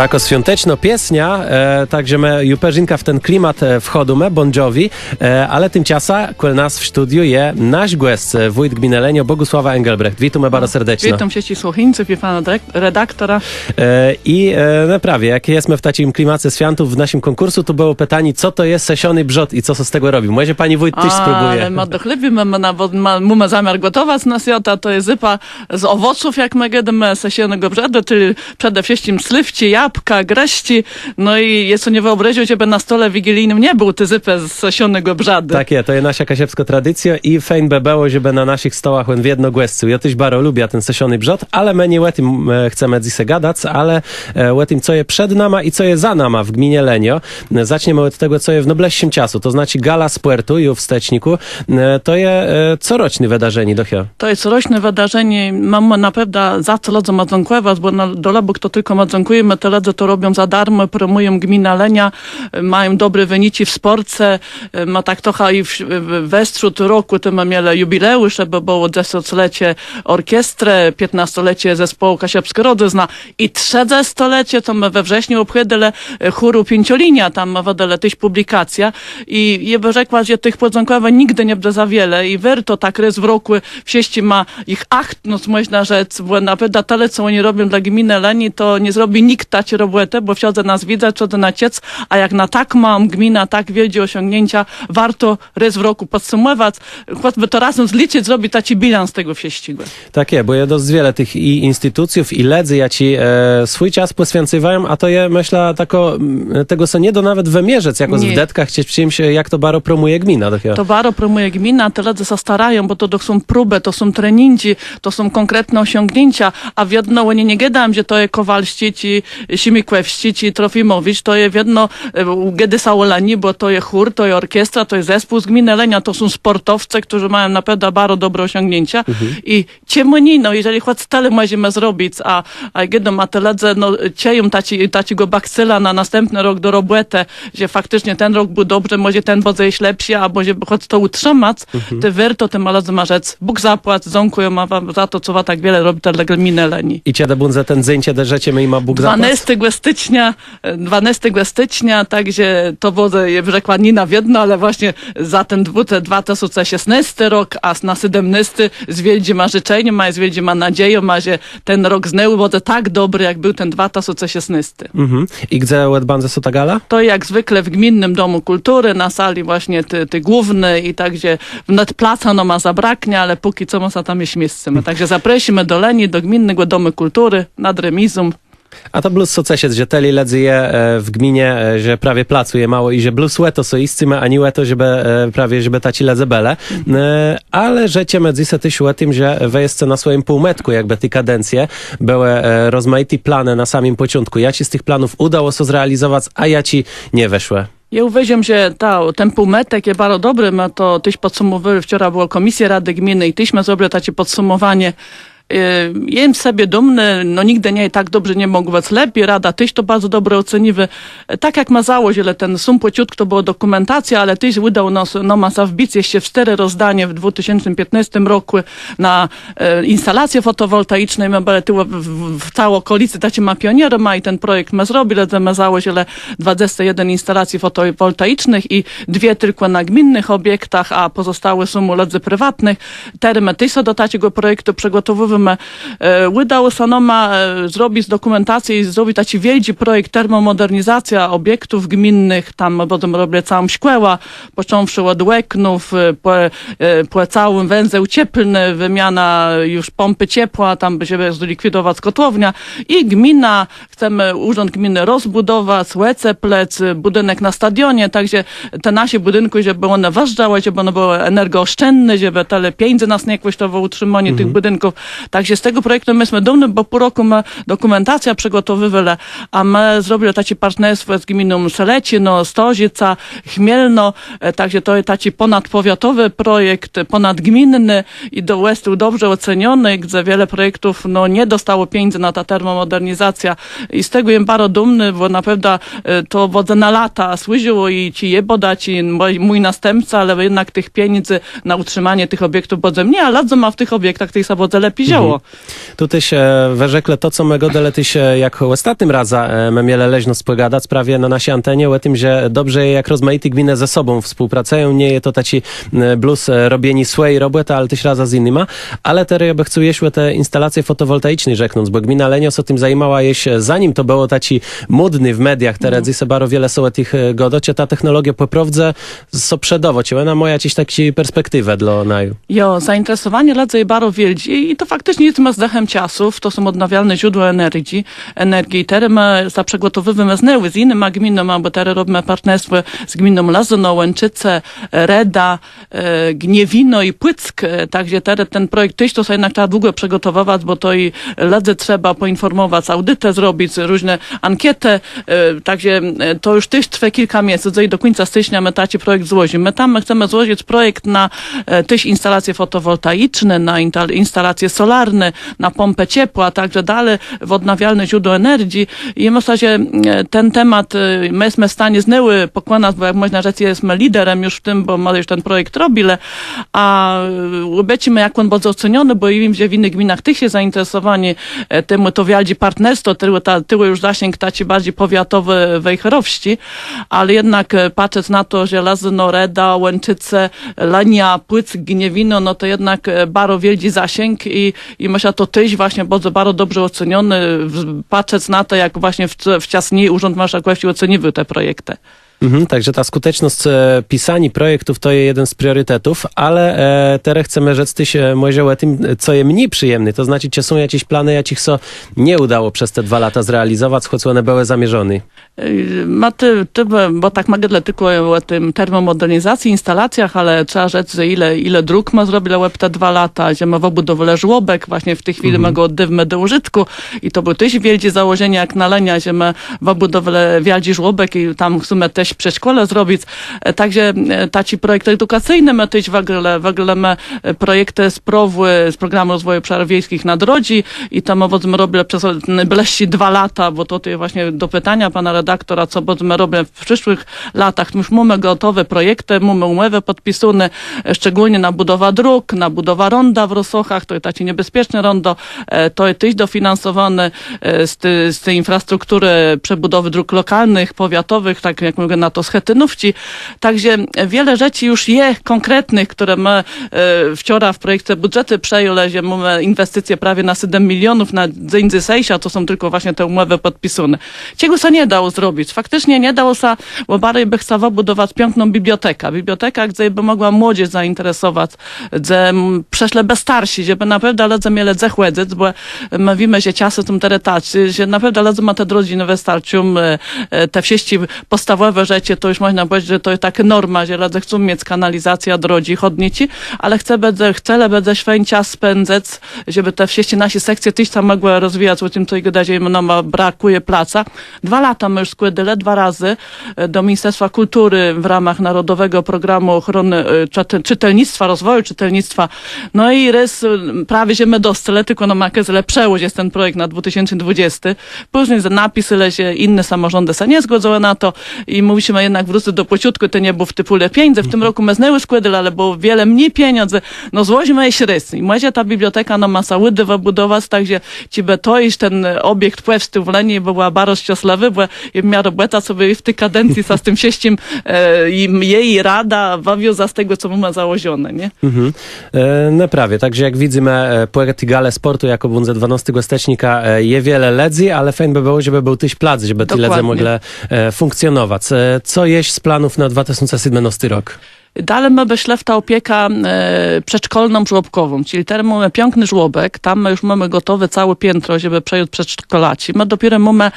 Tako świąteczno piesnia, takže me juperzynka w ten klimat wchodzimy, Bon Jovi, ale tymczasem kol nas w studiu je nasz gość, wójt gminy Lenio, Bogusława Engelbrecht. Witam bardzo serdecznie. Witam wszystkich słuchaczy, pana redaktora. I naprawdę, jak jesteśmy w takim klimacie świątów w naszym konkursu, to było pytanie, co to jest sesiony brzot i co się z tego robi. Może pani wójt też spróbuje. Ale ma do chlebi, mamy zamiar gotować na święta, to jest zupa z owoców, jak my gadamy, sesionego brzodu, czyli przede wszystkim slywci, jabłka, greści, no i jest to nie wyobraził, żeby na stole wigilijnym nie był ty zypę z sesionego brzodu. Takie, to jest nasza kasiewska tradycja i fejn by było, żeby na naszych stołach w jedno głescu. Ja też bardzo lubię ten sesiony brzot, ale my nie o tym chcemy dzisiaj gadać, ale o tym, co jest przed nama i co jest za nama w gminie Lenio. Zaczniemy od tego, co jest w najbliższym czasu, to znaczy gala sportu i w Steczniku. To jest coroczne wydarzenie, dochia. To jest coroczne wydarzenie, mamy naprawdę za co lodzą madzonkować, bo na dolebok to tylko madzonkujemy, te lodze to robią za darmo, promują gmina Lenia, mają dobre wyniki w sporcie, ma tak trochę i we wśród roku to ma miele jubileusz, bo było 10-lecie orkiestrę, 15-lecie zespołu Kasiepsko-Rodzizna i 30-lecie to my we wrześniu obchodzili chóru Pięciolinia, tam ma wodele tyś publikacja i jeby rzekła, że tych podzonkowań nigdy nie będzie za wiele i to tak raz w roku wsieści ma ich acht, no można rzec, bo naprawdę tyle, co oni robią dla gminy Leni, to nie zrobi nikt tacie robotę, bo wsiądę nas widzę, wsiądę na ciec, a jak na tak mam gmina, tak wielkie osiągnięcia, warto raz w roku podsumować, choćby to razem zliczyć, zrobić taci bilans tego wsieścigu. Tak jest, bo jest dość wiele tych i instytucji, i ledzy, ja ci swój czas poświęcywałem, a to je, myślę, tego co nie do nawet wymierzec, jako w detkach, chcieć czymś, jak to baro promuje gmina. To baro promuje gmina, te ledzy się starają, bo to są próby, to są treningi, to są konkretne osiągnięcia, a w jedno oni nie gadam, że to jest Kowalści, ci Simikwewści, ci Trofimowicz, to jest w jedno gedy Saulani, bo to jest chór, to jest orkiestra, to jest zespół z gminy Lenia, to są sportowcy, którzy mają naprawdę bardzo dobre osiągnięcia i ciemni, no jeżeli choć tyle możemy zrobić, a kiedy ma te ledze, no cieją taci go bakcyla na następny rok do roboty, że faktycznie ten rok był dobry, może ten będzie jest lepszy, a może choć to utrzymać, te werto, te maledzy ma rzec, Bóg zapłać, dziękuję wam za to, co wa tak wiele robi dla gminy Leni. I cię bunze ten zdjęcie derzecie my i ma Bóg zapłać? 12 stycznia, także to wodę rzekła nie na jedno, ale właśnie za ten 2016 rok, a na 17 zwiedzi ma życzenie, zwiedzi ma nadzieję, że ten rok znowu będzie tak dobry, jak był ten 2016. I gdzie odbędzie się ta gala? To jak zwykle w Gminnym Domu Kultury, na sali właśnie ty głównej i także wnet placa no ma zabraknie, ale póki co ma tam jest miejsce. Także zaprosimy do Leni, do Gminnego Domu Kultury, nad remizą. A to plus co się, że teli ledzy je w gminie, że prawie placuje mało i że plus łeto so istime, a nie łeto, żeby taci ledze bele. Ale żecie medzise tyś o tym, że wejście na swoim półmetku jakby tej kadencje były rozmaite plany na samym początku. Ja ci z tych planów udało się zrealizować, a ja ci nie weszły. Ja uważam, że ten półmetek jest bardzo dobry, my to tyś podsumowali, wczoraj była komisja Rady Gminy i tyśmy zrobili takie podsumowanie. Jestem sobie dumny, no nigdy nie tak dobrze nie mogło być lepiej, Rada tyś to bardzo dobre oceniły. Tak jak ma założyć, ale ten sum pociutko to była dokumentacja, ale tyś udał nas wbić jeszcze w 4 rozdanie w 2015 roku na instalacje fotowoltaiczne. My byli w całej okolicy tacie ma pionierem, i ten projekt my zrobili, ale ma założyć, ale 21 instalacji fotowoltaicznych i 2 tylko na gminnych obiektach, a pozostałe są u ledzy prywatnych. Termy tyś do takiego projektu przygotowujemy. Udało się nam zrobić dokumentację i zrobić taki wielki projekt termomodernizacja obiektów gminnych. Tam będą robić całą szkołę, począwszy od łeknów, po całym węzeł cieplny, wymiana już pompy ciepła, tam żeby zlikwidować kotłownia i gmina, chcemy urząd gminy rozbudować, łece plec, budynek na stadionie, także te nasze budynki, żeby one ważdżały, żeby one były energooszczędne, żeby tyle pieniędzy nas nie kosztowało utrzymanie tych budynków. Także z tego projektu my jesteśmy dumni, bo pół roku ma dokumentacja przygotowywała, a my zrobili takie partnerstwo z gminą Selecino, Stozica, Chmielno, także to jest taki ponadpowiatowy projekt, ponadgminny i do Westu dobrze oceniony, gdzie wiele projektów no, nie dostało pieniędzy na ta termomodernizacja i z tego jestem bardzo dumny, bo naprawdę to wodę na lata służyło i ci je podać i mój następca, ale jednak tych pieniędzy na utrzymanie tych obiektów wodę nie, a ladzą ma w tych obiektach tej wodę lepiej wzięło. Tu tyś we rzekle to, co my godele tyś jak ostatnim raza my miele leźno spogadać prawie na naszej antenie, o tym, że dobrze jak rozmaite gminy ze sobą współpracują, nie jest to taci blues robieni swojej roboty, ale tyś raza z innyma, ale teraz ja by chcę jeszcze te instalacje fotowoltaiczne rzeknąc, bo gmina Lenios o tym zajmowała się, zanim to było taci modny w mediach, teraz se bardzo wiele są tych godocie, ta technologia po prawdze so przedowo, ona moja gdzieś taki perspektywę dla naju. Jo, zainteresowanie ledze i baro wielzi i to faktycznie jest ma zdechem czasów, to są odnawialne źródła energii i teraz my zaprzegotowujemy z innym gminą, bo teraz robimy partnerstwo z gminą Lazono, Łęczyce, Reda, Gniewino i Płyck, także teraz ten projekt tyś to sobie jednak trzeba długo przygotowywać, bo to i ledze trzeba poinformować, audytę zrobić, różne ankiety, także to już tyś trwa kilka miesięcy i do końca stycznia my taki projekt złożymy. My chcemy złożyć projekt na tyś instalacje fotowoltaiczne, na instalacje solarne, na pompę ciepła, także dalej w odnawialne źródło energii i myślę, że ten temat my jesteśmy w stanie znyły pokłonać, bo jak można rzec, jesteśmy liderem już w tym, bo my już ten projekt robimy, a obecimy jak on będzie oceniony, bo i wiem, że w innych gminach tych się zainteresowani tym, to wiadzi partnerstwo, tyły już zasięg taci bardziej powiatowy wejherowści, ale jednak patrząc na to, że Lazyno, Reda, Łęczyce, Lenia, Płyck, Gniewino, no to jednak bardzo wielki zasięg i myślę, to tyś właśnie bardzo dobrze oceniony, patrząc na to, jak właśnie wczasniej Urząd Marszałkowski oceniły te projekty. Także ta skuteczność pisania projektów to jest jeden z priorytetów, ale teraz chcemy rzec tyś może o tym, co jest mniej przyjemne, to znaczy, czy są jakieś plany, jakich co nie udało przez te 2 lata zrealizować, choć one były zamierzone. Bo tak mogę tylko o tym termomodernizacji, instalacjach, ale trzeba rzec, że ile dróg ma zrobić te 2 lata, że ma w budowle żłobek, właśnie w tej chwili my go oddywmy do użytku i to był też wielkie założenie jak na Lenia, że my w budowle wielki żłobek i tam w sumie też przedszkole zrobić. Także taci projekt edukacyjny my też w ogóle my projekty z Programu Rozwoju Obszarów Wiejskich na drodze i tam będziemy robili przez najbliższe 2 lata, bo to jest właśnie do pytania pana redaktora, co będziemy robić w przyszłych latach. Już mamy gotowe projekty, mamy umowy podpisane, szczególnie na budowę dróg, na budowę ronda w Rosochach, to jest takie niebezpieczne rondo, to jest też dofinansowane z tej infrastruktury przebudowy dróg lokalnych, powiatowych, tak jak mówię, na to schetynówci. Także wiele rzeczy już jest konkretnych, które my wczoraj w projekcie budżety przejęli, że mamy inwestycje prawie na 7 milionów na dzień dzisiejszy, a to są tylko właśnie te umowy podpisane. Czego się nie dało zrobić? Faktycznie nie dało się, bo bardziej by chciała budować piękną bibliotekę. Biblioteka, gdzie by mogła młodzież zainteresować, gdzie przeszle bez starsi, żeby naprawdę ledze mieli zechłedzec, bo my wiemy, że czasy są teretacy, że naprawdę ledze ma te drogi nie wystarczą, te wieści podstawowe rzeczy, to już można powiedzieć, że to jest taka norma, że ledze chcą mieć kanalizacja, drogi, chodnici, ale chcę będzie swoim czas spędzać, żeby te wieści nasze sekcje też tam mogły rozwijać, o tym, co i gdzie brakuje placa. 2 lata my już składali 2 razy do Ministerstwa Kultury w ramach Narodowego Programu Ochrony Czytelnictwa, Rozwoju Czytelnictwa. No i prawie że my dostali, tylko no makę zlepszyło jest ten projekt na 2020. Później za napisy lezie inne samorządy się nie zgodzały na to i mówiliśmy jednak wrócić do pociutku, to nie było w typule pieniędzy. W tym roku my znowu składali, ale było wiele mniej pieniędzy. No złożymy je średnio. I może ta biblioteka no ma sałydy wybudować, także ci by to iż ten obiekt płewsty w Leni była bardzo szczęśliwy, bo w miarę błeta sobie w tej kadencji z tym sieściem i jej rada wawiuza z tego, co ma założone, nie? Prawie, także jak widzimy, projekt Gale Sportu jako bunze 12 stycznia je wiele ledzi, ale fajnie by było, żeby był tyś plac, żeby te ledze mogli funkcjonować. Co jest z planów na 2017 rok? Dalej my wyślewta ta opieka przedszkolną, żłobkową, czyli teraz mamy piękny żłobek, tam my już mamy gotowe całe piętro, żeby przejąć przedszkolaci. My dopiero mamy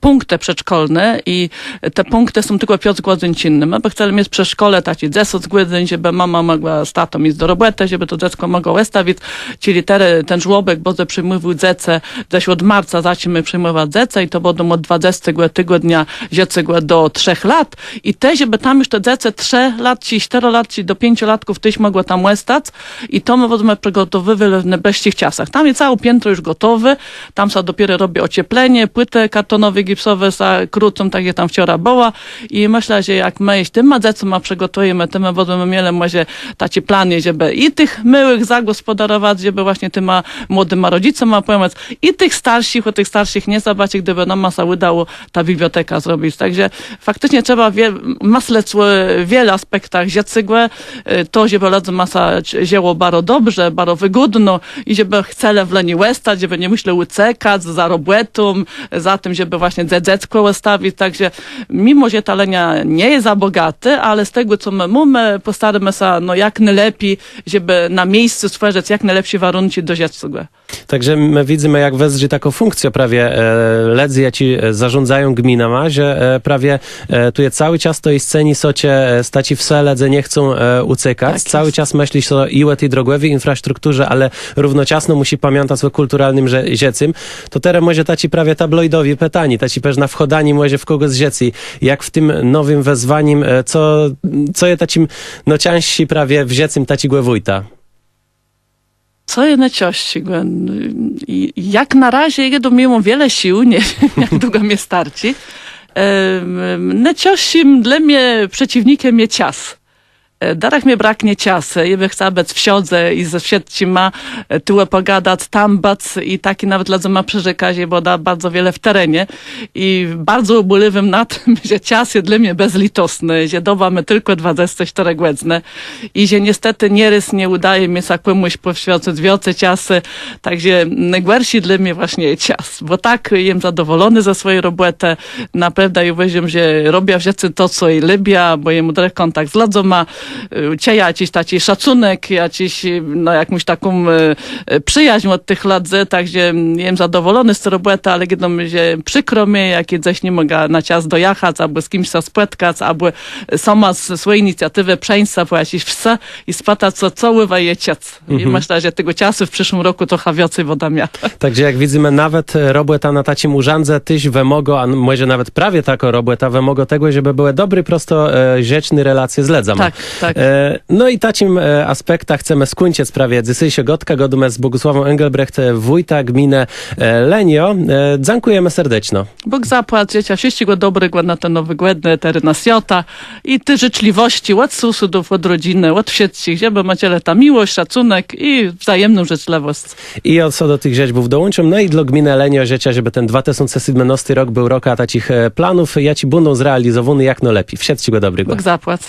punkty przedszkolne i te punkty są tylko 5 godzin dziennie. My by chcieli mieć przedszkole takie 10 godzin, żeby mama mogła z tatą iść do roboty, żeby to dziecko mogło wystawić, czyli ten żłobek będzie przyjmował dzieci, gdzieś od marca zaczniemy przyjmować dzieci i to będą od 20 tygodnia dziecko do 3 lat i te, żeby tam już te dzieci 3 lat latci, 4-latci do 5-latków tyś mogło tam łestać i to my wozmy przygotowywali w najbliższych czasach. Tam jest całe piętro już gotowe, tam sa dopiero robi ocieplenie, płyty kartonowe, gipsowe sa krócą, tak jak tam wczoraj była i myślę, że jak my iść tym madzecom ma przygotujemy, tym wozmy mieli może takie plany, żeby i tych myłych zagospodarować, żeby właśnie tym młodym rodzicom ma pomóc i tych starszych, o tych starszych nie zabaczyć, gdyby nam masa udało ta biblioteka zrobić. Także faktycznie trzeba masle w wielu aspektach ziacygłe, to, żeby ludzie masa dzieło bardzo dobrze, bardzo wygodno i żeby chcele w leni łestać, żeby nie myśleli ucekać za robotą, za tym, żeby właśnie dzedzecko łestawić. Także mimo, że ta lenia nie jest za bogaty, ale z tego, co my mamy, postaramy się no, jak najlepiej, żeby na miejscu stworzyć jak najlepsze warunki do ziacygłe. Także my widzimy, jak wezrzy taką funkcję prawie ledzy, jak ci zarządzają gminama, że prawie tu je cały czas to i sceni socie staci w se ledze nie chcą ucykać. Tak cały jest. czas myśli o i o tej drogowej infrastrukturze, ale równocześnie musi pamiętać o kulturalnym ziecym. To teraz może taci prawie tabloidowi pytani, taci też na wchodani może w kogo z ziecy. Jak w tym nowym wezwaniem, co je tacim no ciężsi prawie w ziecym taci głewujta? Co je na ciości, jak na razie jedą mimo wiele sił, nie wiem jak długo mnie starczy. Na ciości dla mnie przeciwnikiem jest czas. Darach mnie braknie czasu, jeby chcę być w siodze i ze świetci ma tyłe pogadać, tam bac i taki nawet dla ma przyrzekazie, bo da bardzo wiele w terenie i bardzo ubolewam na tym, że czas jest dla mnie bezlitosny, że doba my tylko 24 godziny i że niestety nieraz nie udaje mi się komuś poświęcić więcej czasu, także najgorszy dla mnie właśnie jest czas, bo tak jem zadowolony ze swojej roboty, naprawdę i uważam, że robię w rzeczy to, co i lubię, bo jem dobry kontakt z ludzą ma, cieja jakiś taki szacunek, jakiś, no, jakąś taką przyjaźń od tych lat, także jestem zadowolony z tej roboty, ale jedno mi się przykro mi, jak gdzieś nie mogę na czas dojechać, albo z kimś się spotkać, albo sama z swojej inicjatywy przejść po jakieś wse i spatać, co ływa je ciec. I myślę, że tego czasu w przyszłym roku trochę więcej woda miała. Także jak widzimy, nawet robota na tacim urzędze tyś wymogo, a może nawet prawie tako robota wymogo tego, żeby były dobry, prosto rzeczne relacje z ledzami. Tak, tak. No i tacim aspektach chcemy skończyć prawie dzisiejszego gotka, godume z Bogusławą Engelbrecht, wójta gminy Lenio. Dziękujemy serdecznie. Bóg zapłać, dziecię, wszystkiego dobrego na ten nowy głedny, terena Sjota i ty życzliwości od susudów, od rodziny, od wszystkich, żeby macie ta miłość, szacunek i wzajemną życzliwość. I co do tych rzeźbów dołączę, no i dla gminy Lenio życzę, żeby ten 2017 rok był rok tacich planów, ja ci będą zrealizowany jak no lepiej. Wszystkiego dobrego. Bóg zapłać.